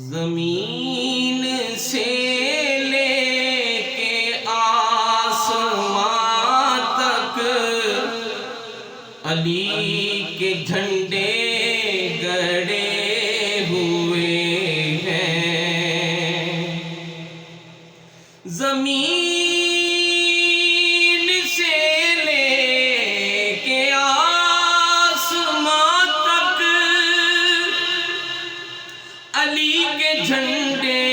زمین سے لے کے آسمان تک علی کے جھنڈے گڑے ہوئے ہیں۔ زمین سے لے کے آسمان تک علی کے جھنڈے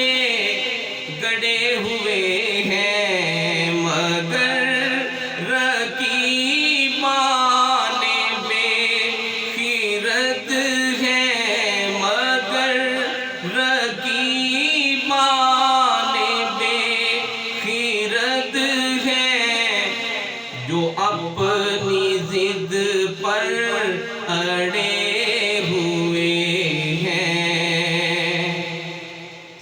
گڑے ہوئے ہیں، مگر رقیبان بے خیرت ہیں، مگر رقیبان بے خیرت ہیں، جو اپنی ضد پر اڑے ہوئے ہیں۔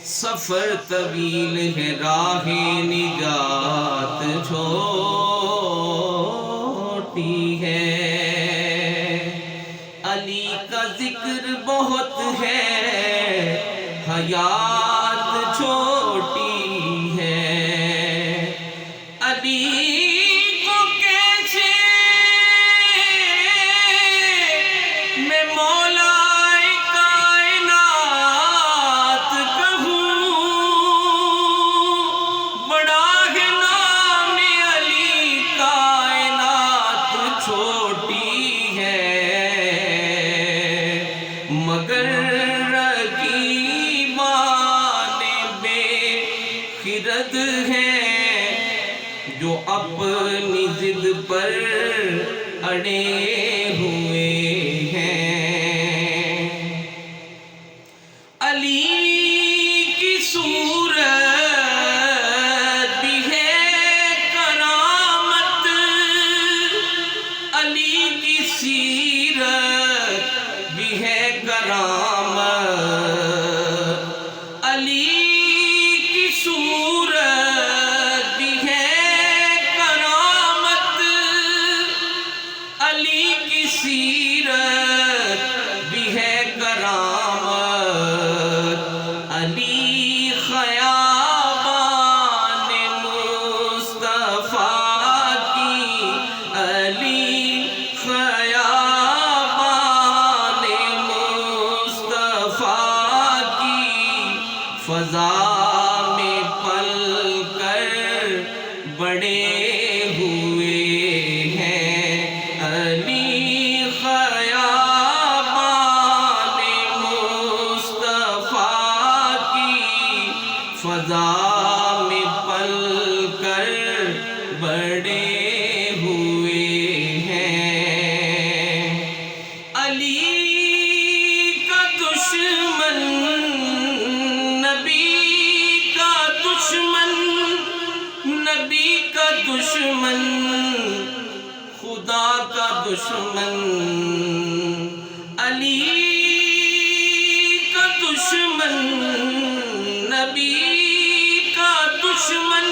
سفر طویل ہے، راہ نجات چھوٹی ہے، علی کا ذکر بہت ہے، حیات چھوٹی ہے۔ علی کو کیسے میں مولا کائنات کہوں، بڑا ہے نام علی، کائنات چھوٹی ہے، مگر رقیبان بے خیرت ہیں، جو اپنی ضد پر اڑے ہوئے ہیں۔ علی کی صورت بھی ہے کرامت، علی کی سیرت بھی ہے کرامت، علی کی صورت بھی ہے کرامت، علی کی سیرت بھی ہے کرامت، علی خیابان مصطفیٰ کی، علی خیابان مصطفیٰ کی فضا میں پل کر بڑے ہوئے ہیں، علی خیابان مصطفیٰ کی فضا میں پل کر بڑے ہوئے ہیں۔ علی کا دشمن نبی کا دشمن، نبی کا دشمن خدا کا دشمن، علی کا دشمن نبی کا دشمن،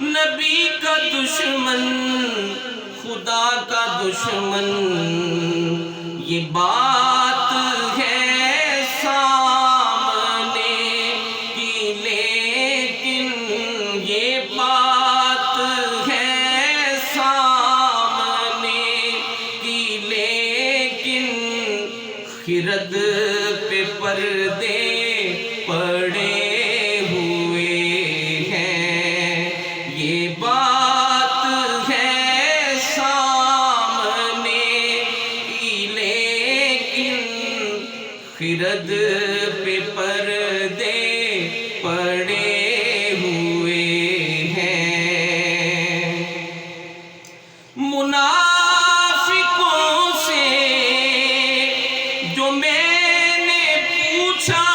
نبی کا دشمن خدا کا دشمن، یہ بات ہے سامنے کی، لیکن یہ بات ہے سامنے کی، لیکن خرد پہ پردے پڑے ہوئے ہیں، یہ بات ہے سامنے کی، لیکن خرد پہ پردے پڑے ہوئے ہیں۔ منافقوں سے جو میں نے پوچھا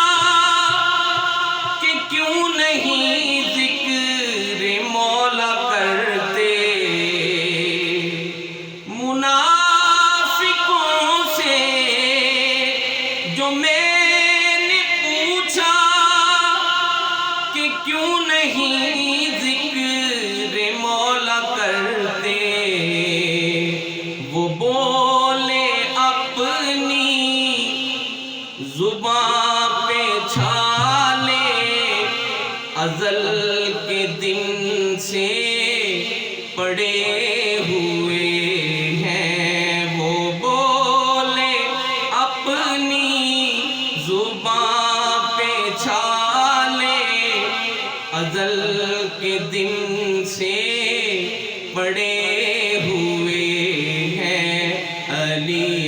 کہ کیوں نہیں ذکر مولا کرتے، منافقوں سے جو میں نے پوچھا کہ کیوں نہیں ذکر مولا کرتے، وہ بولے اپنی زباں پہ چھا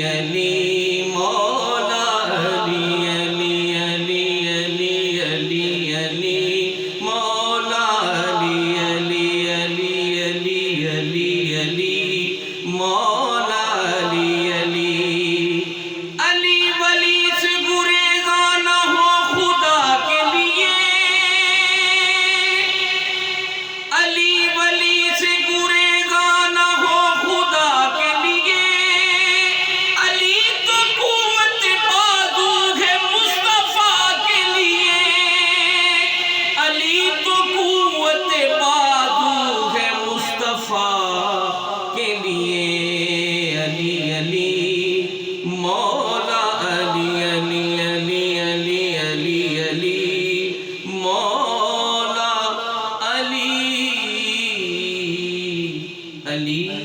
علی مولا علی علی علی علی علی علی مولا علی علی علی علی علی علی مولا علی علی علی ولی سے گریزاں نہ ہو خدا کے لیے علی ولی سے گریزاں نہ ہو خدا کے لیے علی تو قوت بازو ہے مصطفیٰ کے لیے علی تو قوت بازو ہے مصطفیٰ کے لیے علی علی مولا علی علی علی علی علی علی مولا علی علی